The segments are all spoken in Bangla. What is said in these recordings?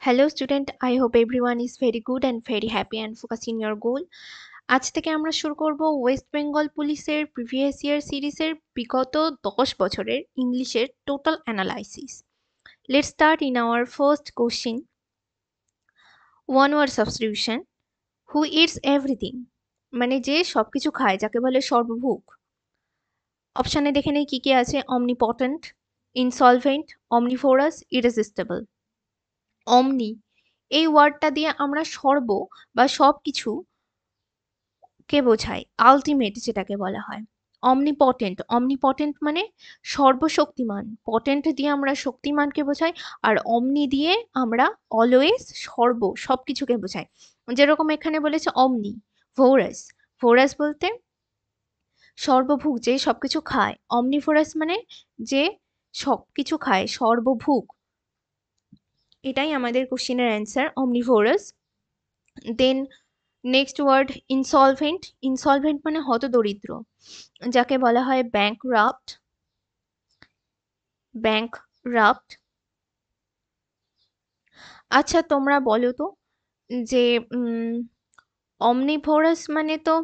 Hello student, I hope everyone is very good and very happy and focused in your goal. আজ থেকে আমরা শুরু করব ওয়েস্ট বেঙ্গল পুলিশের প্রিভিয়াস ইয়ার সিরিজের বিগত 10 বছরের ইংলিশের total analysis. Let's start in our first question. One word substitution. Who eats everything মানে যে সবকিছু খায়, যাকে বলে সর্বভুক। অপশানে দেখে নেই কি কি আছে। Omnipotent, insolvent, omnivorous, irresistible. Omni এই ওয়ার্ডটা দিয়ে আমরা সর্ব বা সবকিছু কে বোঝায়, আলটিমেট যেটাকে বলা হয়। অমনিপটেন্ট, অমনিপটেন্ট মানে সর্বশক্তিমান। পটেন্ট দিয়ে আমরা শক্তিমানকে বোঝাই, আর অমনি দিয়ে আমরা অলওয়েজ সবকিছুকে বোঝাই। যেরকম এখানে বলেছে অমনি ভোরাস, ভোরাস বলতে সর্বভুক, যে সবকিছু খায়। অমনিভোরাস মানে যে সবকিছু খায়, সর্বভুক। এটাই আমাদের কোশ্চেনের answer, omnivorous. Then next word insolvent. Insolvent মানে হতদরিদ্র, যাকে বলা হয় ব্যাংকরাপ্ট, ব্যাংকরাপ্ট। আচ্ছা তোমরা বলো তো যে অমনিভোরাস মানে তো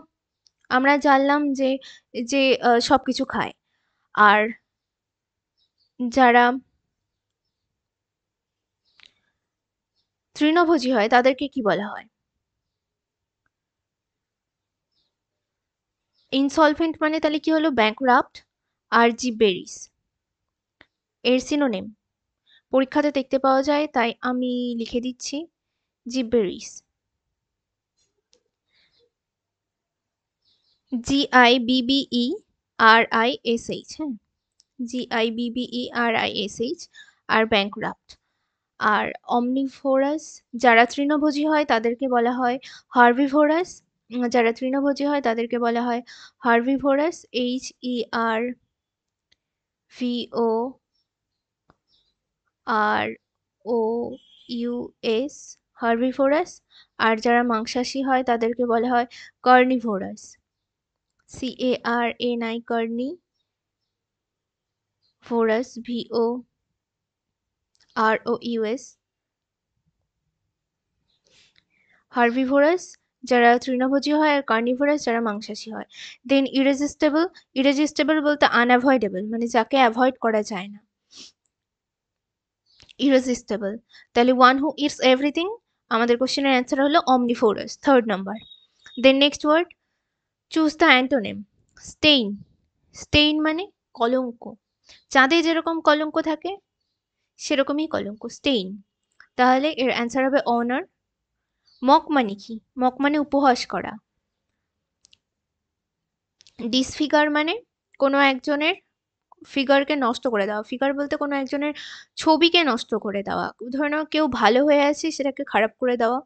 আমরা জানলাম যে যে সবকিছু খায়, আর যারা তৃণভোজী হয় তাদেরকে কি বলা হয়? ইনসলভেন্ট মানে তাহলে কি হলো? ব্যাংকরাপ্ট আর জিবেরিস এর সিনোনিম পরীক্ষাতে দেখতে পাওয়া যায়, তাই আমি লিখে দিচ্ছি জিবেরিস। GIBBERISH, হ্যাঁ, GIBBERISH। আর ব্যাংকরাপ্ট। আর অমনিভোরাস যারা তৃণভোজী হয় তাদেরকে বলা হয় হার্বিভোরাস। যারা তৃণভোজী হয় তাদেরকে বলা হয় হার্বিভোরাস, HERVOROUS, হার্বিভোরাস। আর যারা মাংসাশী হয় তাদেরকে বলা হয় carnivorous, CARNI, carni, vorous, VOROUS। Herbivorous যারা তৃণভোজী হয়, আর কার্নিভোরাস যারা মাংসাশী হয়। দেন ইরেজিস্টেবল। ইরেজিস্টেবল বলতে আনঅ্যাভয়েডেবল, মানে যাকে অ্যাভয়েড করা যায় না, ইরেজিস্টেবল। তাহলে ওয়ান হু ইটস এভরিথিং, আমাদের কোশ্চেনের অ্যান্সার হলো omnivorous, third number. Then next word, choose the antonym. Stain. Stain মানে কলঙ্ক। চাঁদে যেরকম কলঙ্ক থাকে সেরকমই কলঙ্ক, স্টেইন। তাহলে এর অ্যান্সার হবে অনার। মক মানে কি? মক মানে উপহাস করা। ডিসফিগার মানে কোনো একজনের ফিগারকে নষ্ট করে দেওয়া। ফিগার বলতে কোনো একজনের ছবিকে নষ্ট করে দেওয়া। ধরে নাও কেউ ভালো হয়ে আছে, সেটাকে খারাপ করে দেওয়া।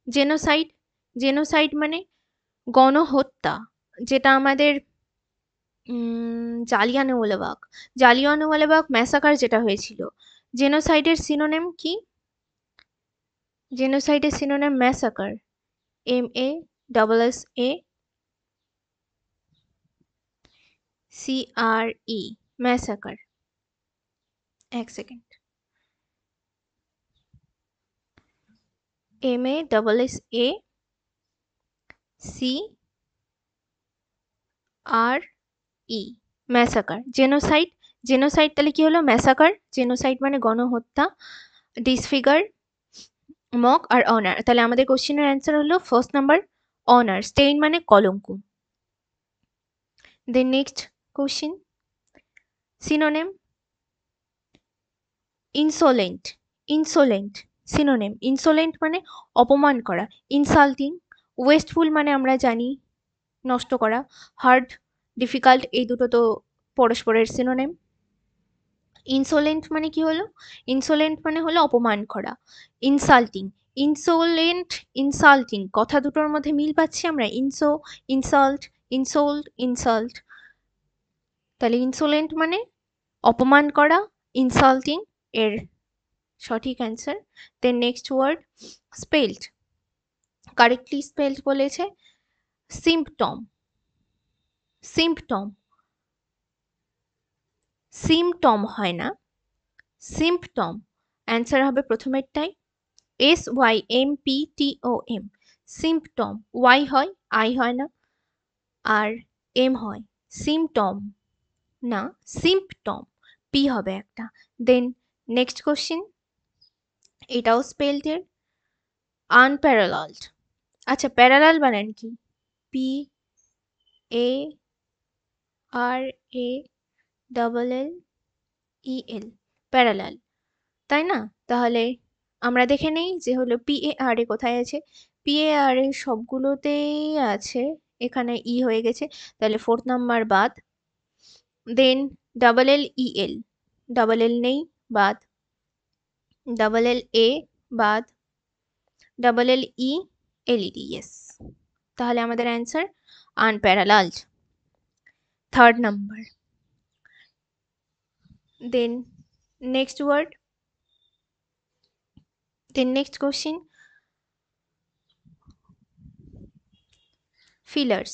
জেনোসাইড। জেনোসাইড মানে গণহত্যা, যেটা আমাদের জালিয়ানওয়ালাবাগ, জালিয়ানওয়ালাবাগ ম্যাসাকার যেটা হয়েছিল। জেনোসাইডের সিনোনিম কি? জেনোসাইডের সিনোনিম ম্যাসাকার, MASSACRE, ম্যাসাকার। এক second. MASSACRE, massacre. Genocide. Genocide তাহলে কি হলো? ম্যাসাকার। জেনোসাইড মানে গণহত্যা। ডিসফিগার, মক, আর অনার। তাহলে আমাদের কোশ্চেনের অ্যান্সার হলো ফার্স্ট নাম্বার, অনার। স্টেইন মানে কলঙ্ক। Then next question, synonym. Insolent. Insolent synonym. Insolent মানে অপমান করা। ইনসাল্টিং। ওয়েস্টফুল মানে আমরা জানি নষ্ট করা। হার্ড, ডিফিকাল্ট, এই দুটো তো পরস্পরের সিনোনিম। ইনসোলেন্ট মানে কি হলো? ইনসোলেন্ট মানে হলো অপমান করা। ইনসাল্টিং, ইনসোলেন্ট, ইনসাল্টিং, কথা দুটোর মধ্যে মিল পাচ্ছি আমরা। Insult, insult, insult. তাহলে ইনসোলেন্ট মানে অপমান করা, ইনসাল্টিং এর সঠিক answer. Then next word, spelled. Correctly spelled বলেছে সিম্পটম। সিম্পটম, সিমটম হয় না, সিম্পটম। অ্যান্সার হবে প্রথমেরটাই। SYMPTOM, symptom. ওয়াই হয়, আই হয় না, আর এম হয়, সিমটম না, সিম্পটম, পি হবে একটা। দেন নেক্সট কোশ্চেন, এটাও স্পেলড এর আনপ্যারালালড। আচ্ছা, প্যারালাল বানান কি? P A R A double L E L, parallel, তাই না? তাহলে আমরা দেখে নেই যে হলো পি এ আর এ কোথায় আছে। পি এ আর এ সবগুলোতেই আছে, এখানে ই হয়ে গেছে, তাহলে 4th নাম্বার বাদ। দেন ডাবল এল ই এল, ডাবল এল নেই, বাদ। ডাবল এল এ বাদ, double L E L E D, yes. তাহলে আমাদের answer unparalleled, 3rd number. Then next word, then next question, fillers.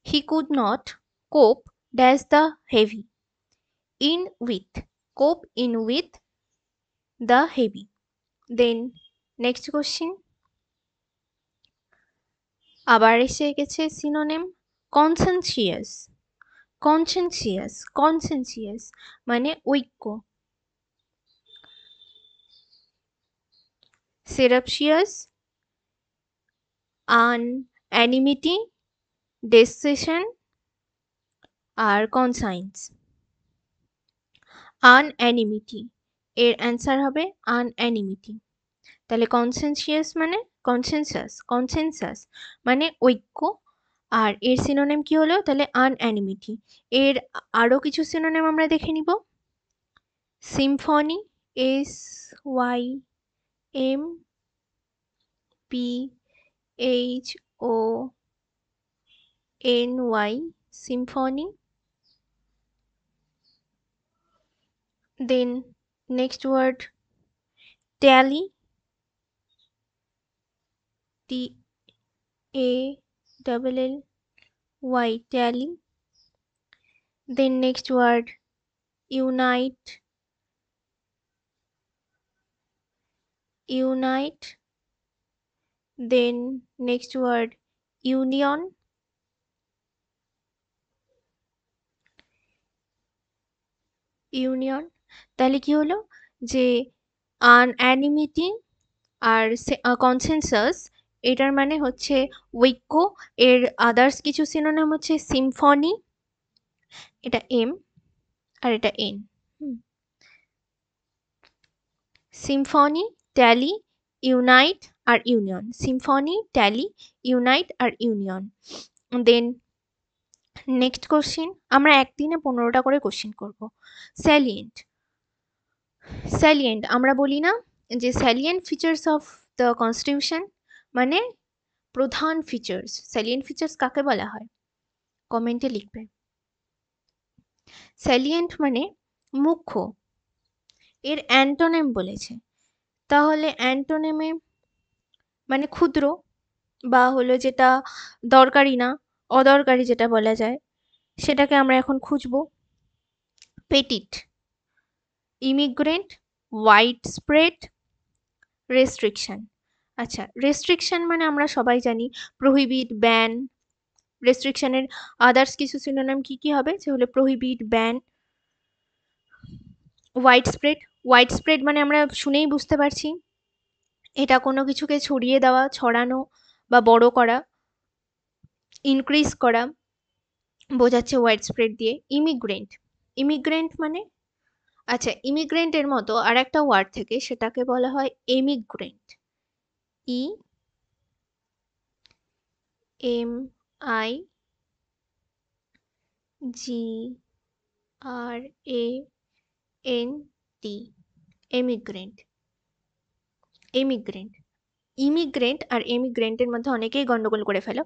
He could not cope dash the heavy in with, cope in with the heavy. Then next question, আবার এসে গেছে সিনোনিম, কনসেনসিয়াস। কনসেনসিয়াস, কনসেনসিয়াস মানে ঐক্য। সেরাপশিয়াস, আনঅ্যানিমিটি, ডেসিশন আর কনসাইন্স। আনঅ্যানিমিটি, এর অ্যান্সার হবে আনঅ্যানিমিটি। তাহলে কনসেনসিয়াস মানে কনসেনসাস, কনসেনসাস মানে ঐক্য, আর এর সিনোনিম কি হলো? তাহলে আনঅ্যানিমিটি। এর আরো কিছু সিনোনিম আমরা দেখে নিব। Symphony, SYMPHONY, symphony. Then next word, tally, TALLY, tally. Then next word, unite, unite. Then next word, union, union. তাহলে কি হলো যে আনঅ্যানিমিটি আর কনসেনসাস, এটার মানে হচ্ছে ঐক্য। এর আদার্স কিছু সিনোনিম হচ্ছে সিম্ফনি, এটা এম আর এটা এন। সিম্ফনি, ট্যালি, ইউনাইট আর ইউনিয়ন। সিম্ফনি, ট্যালি, ইউনাইট আর ইউনিয়ন। দেন নেক্সট কোশ্চিন, আমরা একদিনে 15টা করে কোশ্চিন করব। স্যালিয়েন্ট, স্যালিয়েন্ট আমরা বলি না যে salient features of the constitution, মানে প্রধান ফিচার্স। স্যালিয়েন্ট ফিচার্স কাকে বলা হয়? কমেন্টে লিখবে। স্যালিয়েন্ট মানে মুখ্য, এর অ্যান্টোনিম বলেছে। তাহলে অ্যান্টোনিমে মানে ক্ষুদ্র, বা হলো যেটা দরকারি না, অদরকারি যেটা বলা যায়, সেটাকে আমরা এখন খুঁজবো। Petite, immigrant, widespread, restriction. আচ্ছা, রেস্ট্রিকশন মানে আমরা সবাই জানি প্রহিবিট, ব্যান। রেস্ট্রিকশনের আদার্স কিছু সিনোনিম কি কি হবে? যে হলো prohibit, ban. Widespread, widespread মানে আমরা শুনেই বুঝতে পারছি এটা কোনো কিছুকে ছড়িয়ে দেওয়া, ছড়ানো বা বড় করা, ইনক্রিজ করা বোঝাচ্ছে ওয়াইড স্প্রেড দিয়ে। ইমিগ্রেন্ট, ইমিগ্রেন্ট মানে, আচ্ছা ইমিগ্রেন্টের মতো আর একটা ওয়ার্ড থেকে, সেটাকে বলা হয় emigrant. E M I G R A N T, emigrant. Emigrant, immigrant আর এমিগ্রেন্টের মধ্যে অনেকেই গন্ডগোল করে ফেলো।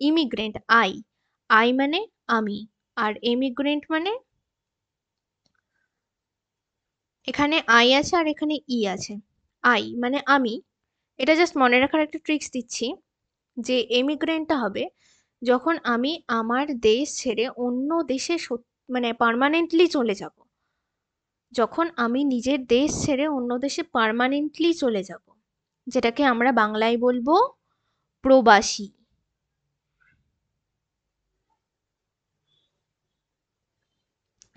ইমিগ্রেন্ট, আই, আই মানে আমি, আর এমিগ্রেন্ট মানে, এখানে আই আছে আর এখানে ই আছে। আই মানে আমি, এটা জাস্ট মনে রাখার একটা ট্রিক্স দিচ্ছি, যে এমিগ্রেন্টটা হবে যখন আমি আমার দেশ ছেড়ে অন্য দেশে মানে পার্মানেন্টলি চলে যাব। যখন আমি নিজের দেশ ছেড়ে অন্য দেশে পার্মানেন্টলি চলে যাব, যেটাকে আমরা বাংলায় বলবো প্রবাসী।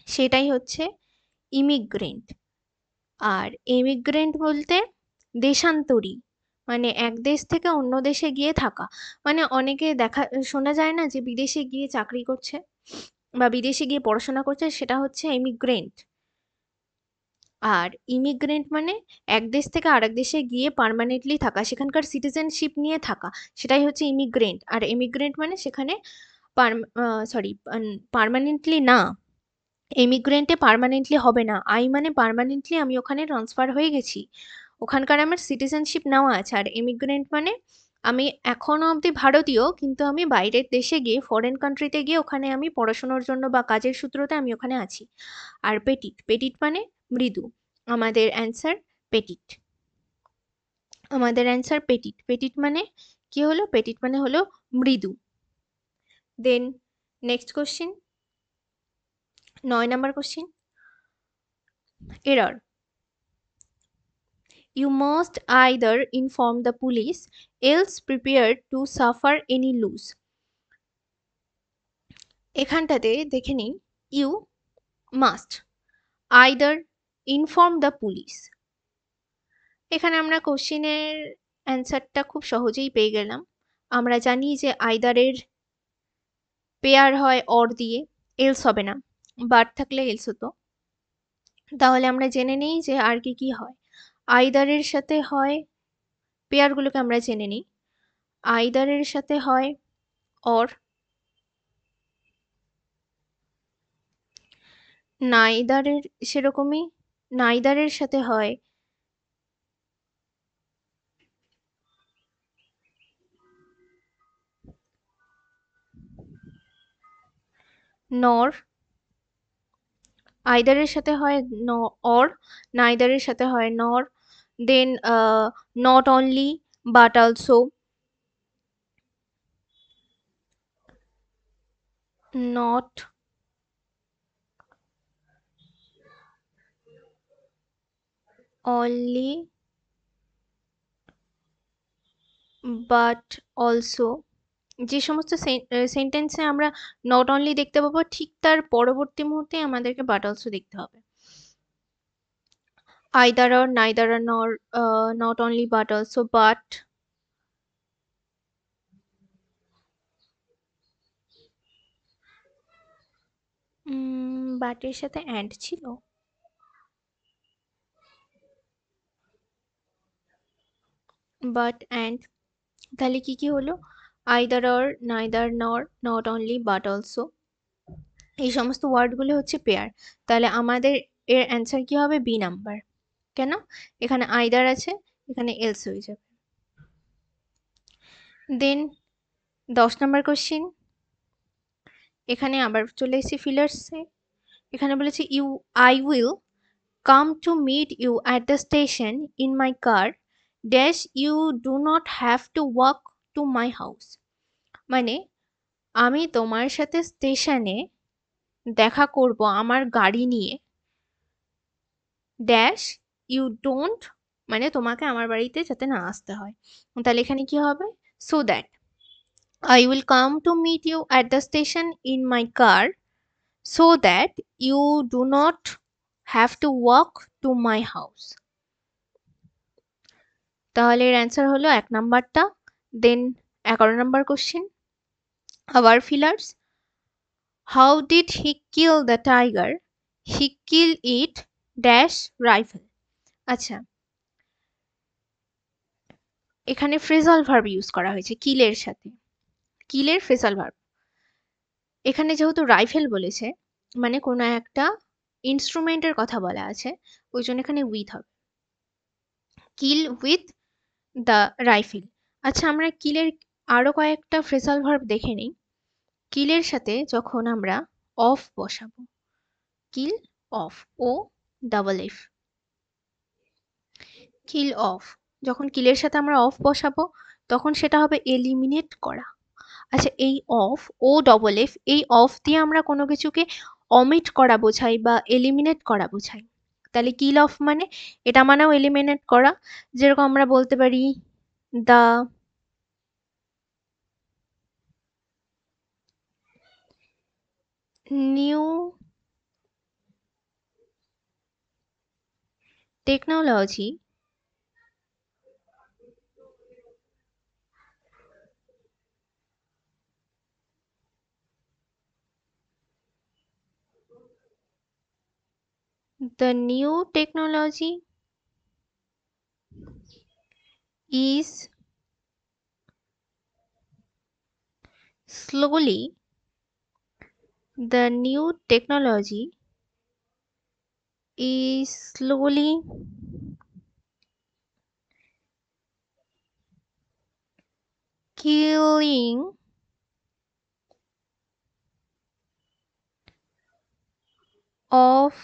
সেটাই হচ্ছে ইমিগ্রেন্ট। আর এমিগ্রেন্ট বলতে দেশান্তরী, মানে এক দেশ থেকে অন্য দেশে গিয়ে থাকা। মানে অনেকে শোনা যায় না যে বিদেশে গিয়ে চাকরি করছে বা বিদেশে গিয়ে পড়াশোনা করছে, সেটা হচ্ছে এমিগ্রেন্ট। আর ইমিগ্রেন্ট মানে এক দেশ থেকে আরেক দেশে গিয়ে পার্মানেন্টলি থাকা, সেখানকার সিটিজেনশিপ নিয়ে থাকা, সেটাই হচ্ছে ইমিগ্রেন্ট। আর এমিগ্রেন্ট মানে সেখানে পার্মানেন্টলি না, এমিগ্রেন্টে পার্মানেন্টলি হবে না। মানে পার্মানেন্টলি আমি ওখানে ট্রান্সফার হয়ে গেছি, ওখানকার আমার সিটিজেনশিপ নেওয়া আছে। আর এমিগ্রেন্ট মানে আমি এখনো অবধি ভারতীয়, কিন্তু আমি বাইরের দেশে গিয়ে, ফরেন কান্ট্রিতে গিয়ে ওখানে আমি পড়াশোনার জন্য বা কাজের সূত্রতে আমি ওখানে আছি। আর পেটিট, পেটিট মানে মৃদু। আমাদের অ্যান্সার পেটিট। আমাদের অ্যান্সার পেটিট। পেটিট মানে কি হলো? পেটিট মানে হলো মৃদু। দেন নেক্সট কোশ্চিন, 9 নম্বর question. Error: you must either inform the police else prepare to suffer any loss। এখানটাতে দেখে নিন, you must either inform the police. এখানে আমরা কোশ্চিনের অ্যান্সারটা খুব সহজেই পেয়ে গেলাম। আমরা জানি যে আইদারের পেয়ার হয় অর দিয়ে, এলস হবে না, বাট থাকলে এলস হতো। তাহলে আমরা জেনে নিই যে আর কি কি হয়। আইদারের সাথে হয়, পেয়ারগুলোকে আমরা জেনে নিই। আইদারের সাথে হয় অর, নাইদারের সেরকমই, নাইদারের সাথে হয় নর, আইদারের সাথে হয় অর, নাইদারের সাথে হয় nor. Then not only but also, not only but also. যে সমস্ত সেন্টেন্সে আমরা নট অনলি দেখতে পাবো, ঠিক তার পরবর্তী মুহূর্তে আমাদেরকে বাট অলসো দেখতে হবে। আইদার অর, নাইদার আর nor, not only but also, but বাটের সাথে অ্যান্ড ছিল, বাট অ্যান্ড। তাহলে কি কি হলো? Either or, neither nor, not only but also, এই সমস্ত ওয়ার্ডগুলো হচ্ছে পেয়ার। তাহলে আমাদের এর অ্যান্সার কি হবে? B number. কেন? এখানে আইদার আছে, এখানে এলস হয়ে যাবে। দেন 10 নম্বর কোশ্চিন। এখানে আবার চলে এসেছি ফিলার্সে। এখানে বলেছে I will come to meet you at the station in my car dash you do not have to walk to my house. মানে আমি তোমার সাথে স্টেশনে দেখা করব আমার গাড়ি নিয়ে, ড্যাশ ইউ ডোন্ট, মানে তোমাকে আমার বাড়িতে যাতে না আসতে হয়। তাহলে এখানে কি হবে? So that I will come to meet you at the station in my car so that you do not have to walk to my house। তাহলে এর অ্যান্সার হলো 1 নাম্বারটা। দেন 11 নম্বর কোশ্চেন, আবার fillers. How did he kill the tiger? He kill it dash rifle. আচ্ছা, এখানে ফ্রেজাল ভার্ব ইউজ করা হয়েছে কিলের সাথে, কিলের ফ্রেজাল ভার্ব। এখানে যেহেতু রাইফেল বলেছে, মানে কোনো একটা ইনস্ট্রুমেন্টের কথা বলা আছে, ওই জন্য এখানে উইথ হবে, কিল উইথ দ্য রাইফেল। আচ্ছা, আমরা কিলের আরো কয়েকটা ফ্রেজাল ভার্ব দেখে নিই। কিলের সাথে যখন আমরা অফ বসাবো, kill off, O double F, kill off, যখন কিলের সাথে আমরা অফ বসাবো তখন সেটা হবে এলিমিনেট করা। আচ্ছা, এই অফ, ও ডবল এফ, এই অফ দিয়ে আমরা কোনো কিছুকে অমিট করা বোঝাই বা এলিমিনেট করা বোঝাই। তাহলে কিল অফ মানে এটা মানেও এলিমিনেট করা। যেরকম আমরা বলতে পারি the new technology the new technology is slowly the new technology is slowly killing of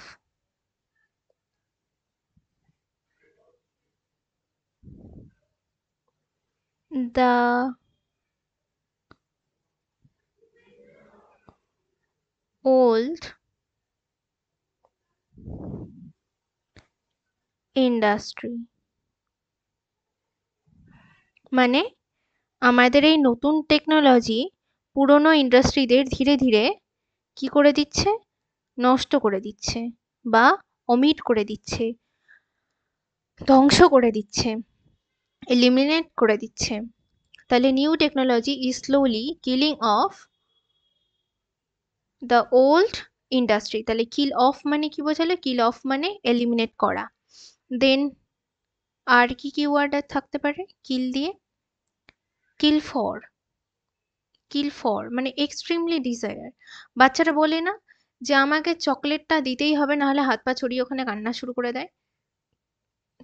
the old industry। মানে আমাদের এই নতুন টেকনোলজি পুরনো ইন্ডাস্ট্রিদের ধীরে ধীরে কি করে দিচ্ছে, নষ্ট করে দিচ্ছে বা অমিট করে দিচ্ছে, ধ্বংস করে দিচ্ছে, এলিমিনেট করে দিচ্ছে। তাহলে new technology is slowly killing of the old industry. তাহলে কিল অফ মানে কি বোঝালো? কিল অফ মানে এলিমিনেট করা। দেন আর কি কি ওয়ার্ড থাকতে পারে কিল দিয়ে? কিল ফর। কিল ফর মানে এক্সট্রিমলি ডিজায়ার। বাচ্চারা বলে না যে আমাকে চকলেটটা দিতেই হবে, না হলে হাত পা ছড়িয়ে ওখানে কান্না শুরু করে দেয়।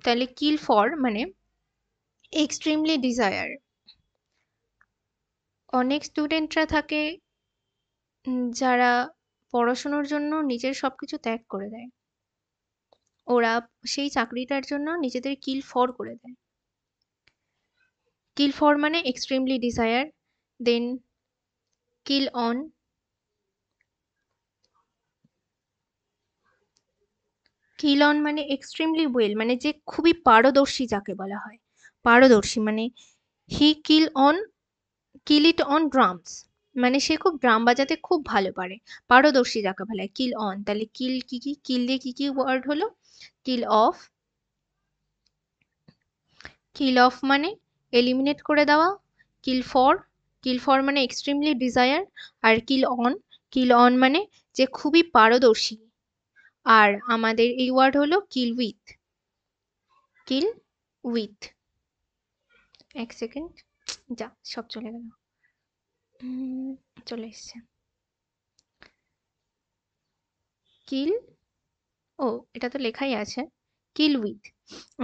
তাহলে কিল ফর মানে এক্সট্রিমলি ডিজায়ার। অনেক স্টুডেন্টরা থাকে যারা পড়াশোনার জন্য নিজের সবকিছু ত্যাগ করে দেয়। ওরা সেই চাকরিটার জন্য নিজেদের কিল ফর করে দেয়। কিল ফর মানে extremely desire. Then kill on. Kill on মানে এক্সট্রিমলি ওয়েল, মানে যে খুবই পারদর্শী যাকে বলা হয়। পারদর্শী মানে he kill on, kill it on drums, মানে সে খুব ড্রাম বাজাতে খুব ভালো পারে। পারদর্শী যাকে বলা হয় কিল অন। তাহলে কিল কি কি, কিল দিয়ে কি কি ওয়ার্ড হলো? Kill off. কিল অফ মানে এলিমিনেট করে দেওয়া। কিল ফর, কিল ফর মানে এক্সট্রিমলি ডিজায়ার। আর কিল অন, কিল অন মানে যে খুবই পারদর্শী। আর আমাদের এই ওয়ার্ড হলো কিল উইথ। Kill with. এক সেকেন্ড, যা সব চলে গেল। চলে এসছে। কিল, ও এটা তো লেখাই আছে কিল উইথ।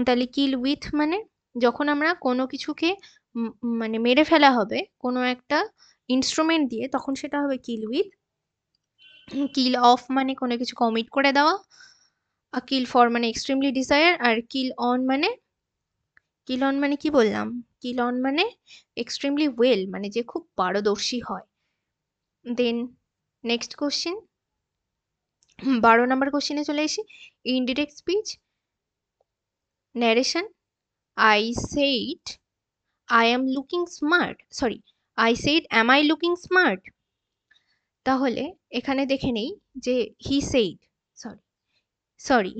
তাহলে কিল উইথ মানে যখন আমরা কোনো কিছুকে মানে মেরে ফেলা হবে কোনো একটা ইনস্ট্রুমেন্ট দিয়ে, তখন সেটা হবে কিল উইথ। কিল অফ মানে কোনো কিছু কমিট করে দেওয়া। আর কিল ফর মানে এক্সট্রিমলি ডিজায়ার। আর কিল অন মানে, কিল অন মানে কি বললাম? কিল অন মানে এক্সট্রিমলি ওয়েল, মানে যে খুব পারদর্শী হয়। দেন নেক্সট কোশ্চেন, 12 নম্বর কোশ্চেনে চলে AC. Indirect speech narration. I said I am looking smart. Sorry, I said am I looking smart? তাহলে এখানে দেখে নেই যে he said, sorry sorry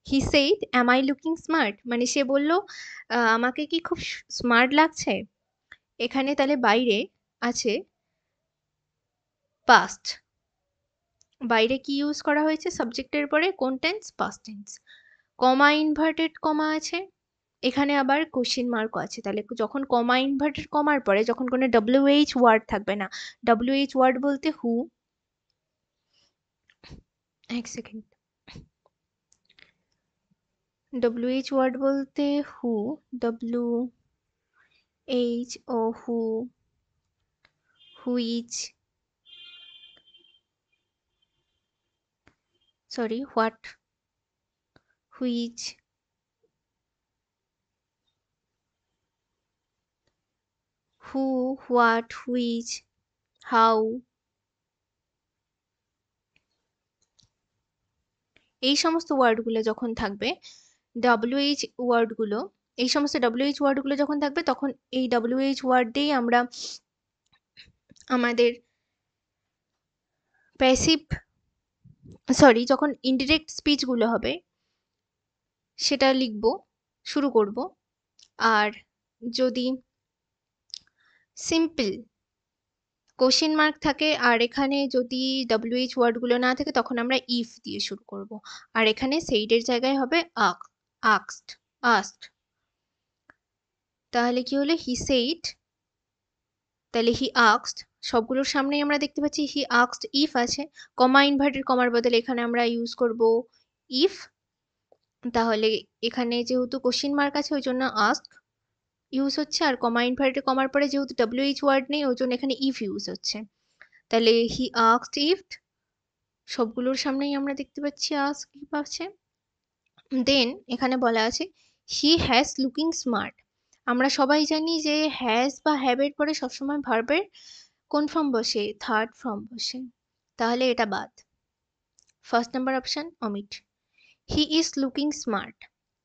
he said am I looking smart মানে সে বলল আমাকে কি খুব স্মার্ট লাগছে। এখানে তাহলে বাইরে আছে পাস্ট। বাইরে কি ইউজ করা হয়েছে সাবজেক্টের পরে? কোন tense? Past tense. Comma inverted comma আছে, এখানে আবার কোশ্চেন মার্কও আছে। তাহলে যখন কমা ইনভার্টেড কমার পরে যখন কোনো WH ওয়ার্ড থাকবে না, WH ওয়ার্ড বলতে হু, এক সেকেন্ড, WH ওয়ার্ড বলতে হু, WH ও who, which, sorry what, which, who, what, which, how, এই সমস্ত ওয়ার্ডগুলো যখন থাকবে, WH ওয়ার্ডগুলো, এই সমস্ত WH ওয়ার্ডগুলো যখন থাকবে তখন এই WH ওয়ার্ড দিয়েই আমরা আমাদের প্যাসিভ যখন ইনডিরেক্ট স্পিচগুলো হবে সেটা লিখব, শুরু করব। আর যদি সিম্পল কোশ্চেন মার্ক থাকে আর এখানে যদি WH ওয়ার্ডগুলো না থাকে তখন আমরা ইফ দিয়ে শুরু করব। আর এখানে সেইডের জায়গায় হবে আস্কড আস্কড। তাহলে কি হলো, হি সেইড, তাহলে হি আস্কড, সবগুলোর সামনেই আমরা দেখতে পাচ্ছি হি আস্কড ইফ আছে, কমা ইনভার্টেড কমার বদলে এখানে আমরা ইউজ করব ইফ। তাহলে এখানে যেহেতু কোশ্চেন মার্ক আছে ওই জন্য আস্ক ইউজ হচ্ছে, আর কমা ইনভার্টেড কমার পরে যেহেতু WH ওয়ার্ড নেই ওই জন্য এখানে ইফ ইউজ হচ্ছে। তাহলে হি আস্কড ইফ, সবগুলোর সামনেই আমরা দেখতে পাচ্ছি আস্ক ইফ আছে। দেন এখানে বলা আছে হি হ্যাজ লুকিং স্মার্ট। আমরা সবাই জানি যে হ্যাজ বা হ্যাভ এর পরে সবসময় ভার্বের কোন ফর্ম বসে, থার্ড ফর্ম বসে, তাহলে এটা বাদ। First number option omit. He is looking smart,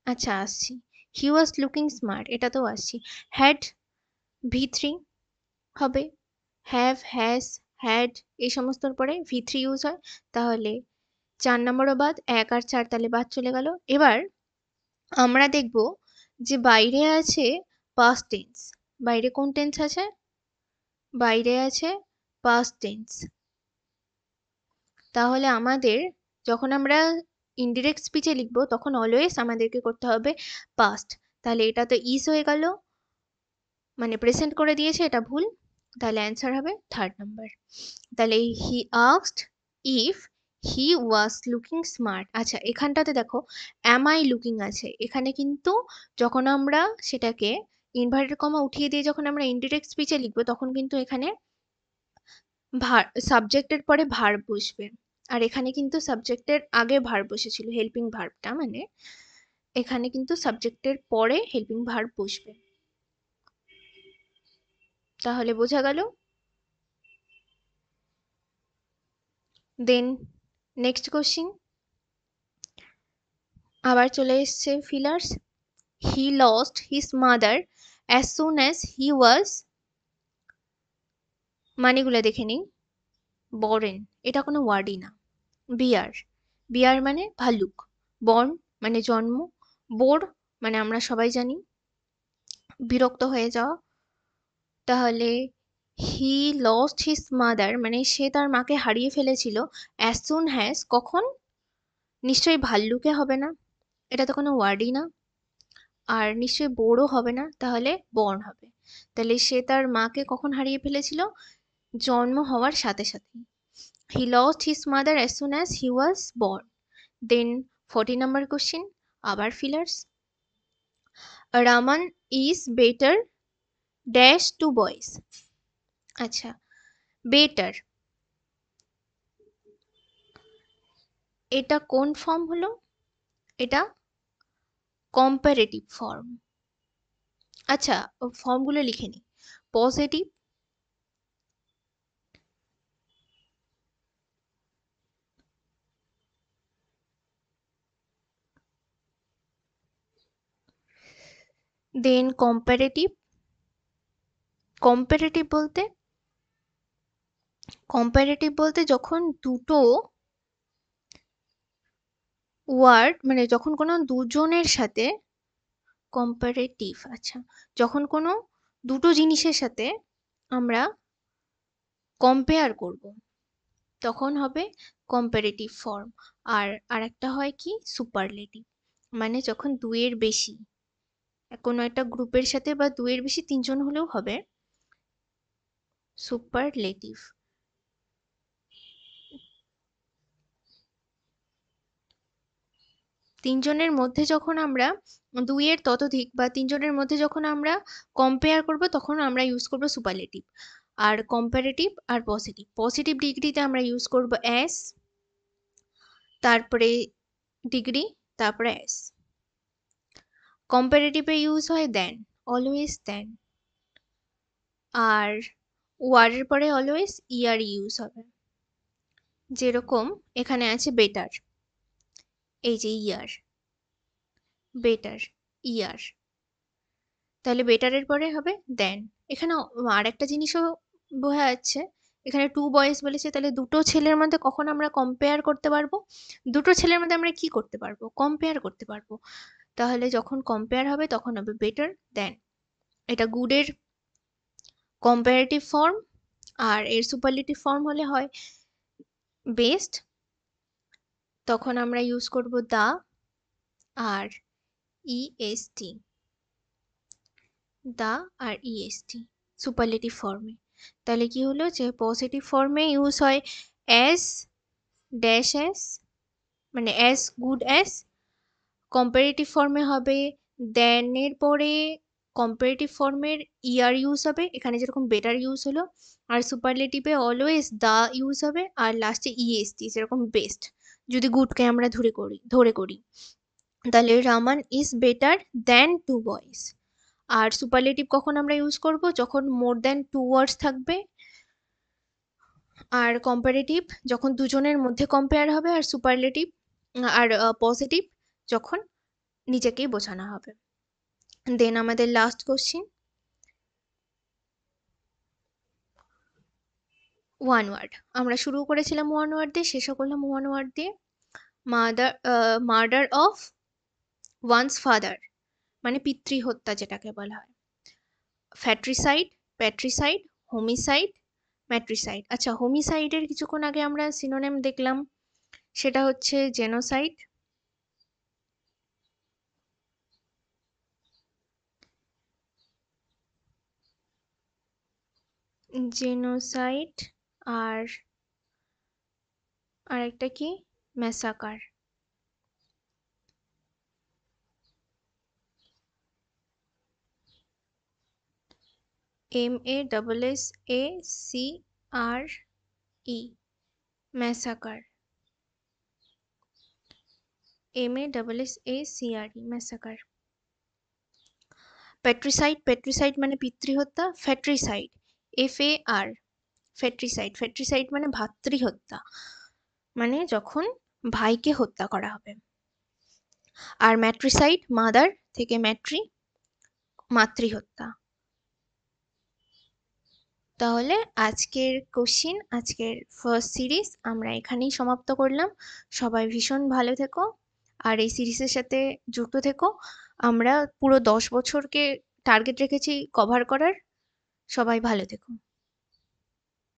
আচ্ছা আসছি। হি ওয়াজ লুকিং স্মার্ট, এটাতেও আসছি। হ্যাড V3 হবে, হ্যাভ, হ্যাজ, হ্যাড এই সমস্তর পরে V3 ইউজ হয়, তাহলে 4 নম্বরও বাদ, 1 আর 4 তাহলে বাদ চলে গেল। এবার আমরা দেখব যে বাইরে আছে পাস্ট টেন্স, বাইরে কোন টেন্স আছে, বাইরে আছে পাস্ট টেন্স। তাহলে আমাদের যখন আমরা ইনডিরেক্ট স্পিচে লিখব তখন অলওয়েজ আমাদেরকে করতে হবে পাস্ট। তাহলে এটা তো ইজ হয়ে গেল, মানে প্রেজেন্ট করে দিয়েছে, এটা ভুল। তাহলে অ্যান্সার হবে থার্ড নাম্বার। তাহলে he asked if he was looking smart. আচ্ছা এখানটাতে দেখো অ্যাম আই লুকিং আছে, এখানে কিন্তু যখন আমরা সেটাকে ইনভার্টেড কমা উঠিয়ে দিয়ে যখন আমরা ইনডিরেক্ট স্পিচে লিখবো তখন কিন্তু এখানে সাবজেক্টের পরে ভার্ব বসবে, আর এখানে কিন্তু সাবজেক্টের আগে ভার্ব বসেছিল, হেল্পিং ভার্বটা, মানে এখানে কিন্তু সাবজেক্টের পরে হেল্পিং ভার্ব বসবে। তাহলে বোঝা গেল। দেন নেক্সট কোশ্চিন আবার চলে এসছে fillers. He lost his mother as soon as he was, মানেগুলো দেখে নিই। বরেন, এটা কোনো ওয়ার্ডই না। বিয়ার, বিয়ার মানে ভাল্লুক। বর্ন মানে জন্ম। বোর মানে আমরা সবাই জানি বিরক্ত হয়ে যাওয়া। তাহলে হি লস্ট হিজ মাদার মানে সে তার মাকে হারিয়ে ফেলেছিল। অ্যাজ সুন হ্যাজ কখন, নিশ্চয়ই ভাল্লুকে হবে না, এটা তো কোনো ওয়ার্ডই না। আর নিশ্চয়ই বোরও হবে না, তাহলে বর্ন হবে। তাহলে সে তার মাকে কখন হারিয়ে ফেলেছিল, জন্ম হওয়ার সাথে সাথে। He lost his mother as soon as he was born. Then 40 number question, আবার fillers. Raman is better dash to boys. আচ্ছা বেটার, এটা কোন ফর্ম হলো, এটা কম্পারেটিভ ফর্ম। আচ্ছা ফর্মগুলো লিখে নিই। পজিটিভ, দেন কম্পারেটিভ। কম্পারেটিভ বলতে, কম্পারেটিভ বলতে যখন দুটো ওয়ার্ড মানে যখন কোনো দুজনের সাথে কম্পারেটিভ, আচ্ছা যখন কোনো দুটো জিনিসের সাথে আমরা কম্পেয়ার করব তখন হবে কম্পারেটিভ ফর্ম। আর আরেকটা হয় কি সুপারলেটিভ, মানে যখন দুইয়ের বেশি কোনো একটা গ্রুপের সাথে বা দুইয়ের বেশি তিনজন হলেও হবে সুপারলেটিভ। তিনজনের মধ্যে যখন আমরা দুইয়ের ততোধিক বা তিনজনের মধ্যে যখন আমরা কম্পেয়ার করব তখন আমরা ইউজ করব সুপারলেটিভ। আর কম্পারেটিভ আর পজিটিভ, পজিটিভ ডিগ্রিতে আমরা ইউজ করব এস, তারপরে ডিগ্রি, তারপরে এস। কম্পারেটিভে ইউজ হয় দেন, অলওয়েজ দেন। আর ওয়ার্ডের পরে অলওয়েজ ইয়ার ইউজ হবে, যেরকম এখানে আছে বেটার। এই যে ইয়ার, বেটার, ইয়ার, তাহলে বেটারের পরে হবে দেন। এখানে আর একটা জিনিসও বোঝা যাচ্ছে, এখানে টু বয়েজ বলেছে, তাহলে দুটো ছেলের মধ্যে কখন আমরা কম্পেয়ার করতে পারবো? দুটো ছেলের মধ্যে আমরা কি করতে পারবো? কম্পেয়ার করতে পারবো। তাহলে যখন কম্পেয়ার হবে তখন হবে বেটার দেন। এটা গুডের কম্পারেটিভ ফর্ম, আর এর সুপারলেটিভ ফর্ম হলে হয় বেস্ট, তখন আমরা ইউজ করব দা আর ইএসটি, দা আর ইএসটি সুপারলেটিভ ফর্মে। তাহলে কি হলো, যে পজিটিভ ফর্মে ইউজ হয় অ্যাজ, ড্যাশ অ্যাজ, মানে অ্যাজ গুড অ্যাজ। কম্পারেটিভ ফর্মে হবে দেনের পরে কম্পারেটিভ ফর্মের ইয়ার ইউজ হবে, এখানে যেরকম বেটার ইউজ হলো। আর সুপারলেটিভে অলওয়েজ দা ইউজ হবে, আর লাস্টে ইএসটি যেরকম বেস্ট, যদি গুডকে আমরা ধরে করি। তাহলে Raman is better than two boys. আর সুপারলেটিভ কখন আমরা ইউজ করব? যখন মোর দ্যান টু ওয়ার্ডস থাকবে। আর কম্পারেটিভ যখন দুজনের মধ্যে কম্পেয়ার হবে। আর সুপারলেটিভ আর পজিটিভ যখন নিজেকেই বোঝানো হবে। দেন আমাদের লাস্ট কোশ্চিন, ওয়ান ওয়ার্ড। আমরা শুরু করেছিলাম ওয়ান ওয়ার্ড দিয়ে, শেষও করলাম ওয়ান ওয়ার্ড দিয়ে। মার্ডার অফ ওয়ান্স ফাদার, মানে পিতৃহত্যা যেটাকে বলা হয়। ফ্যাট্রিসাইড, প্যাট্রিসাইড, হোমিসাইড, ম্যাট্রিসাইড। আচ্ছা, হোমিসাইডের কিছুক্ষণ আগে আমরা সিনোনিম দেখলাম, সেটা হচ্ছে জেনোসাইড, জেনোসাইড, আর আরেকটা কি, massacre. MASSACRE, massacre, MASSACRE, massacre. Patricide, patricide মানে পিতৃহত্যা। ফ্যাট্রিসাইড, FAR, ফ্যাট্রিসাইড, ফ্যাট্রিসাইড মানে ভাতৃহত্যা, মানে যখন ভাইকে হত্যা করা হবে। আর ম্যাট্রিসাইড, মাদার থেকে ম্যাট্রি, মাতৃহত্যা। তাহলে আজকের কোশ্চিন, আজকের ফার্স্ট সিরিজ আমরা এখানেই সমাপ্ত করলাম। সবাই ভীষণ ভালো থেকো, আর এই সিরিজের সাথে যুক্ত থেকো। আমরা পুরো 10 বছরকে টার্গেট রেখেছি কভার করার। সবাই ভালো থেকো।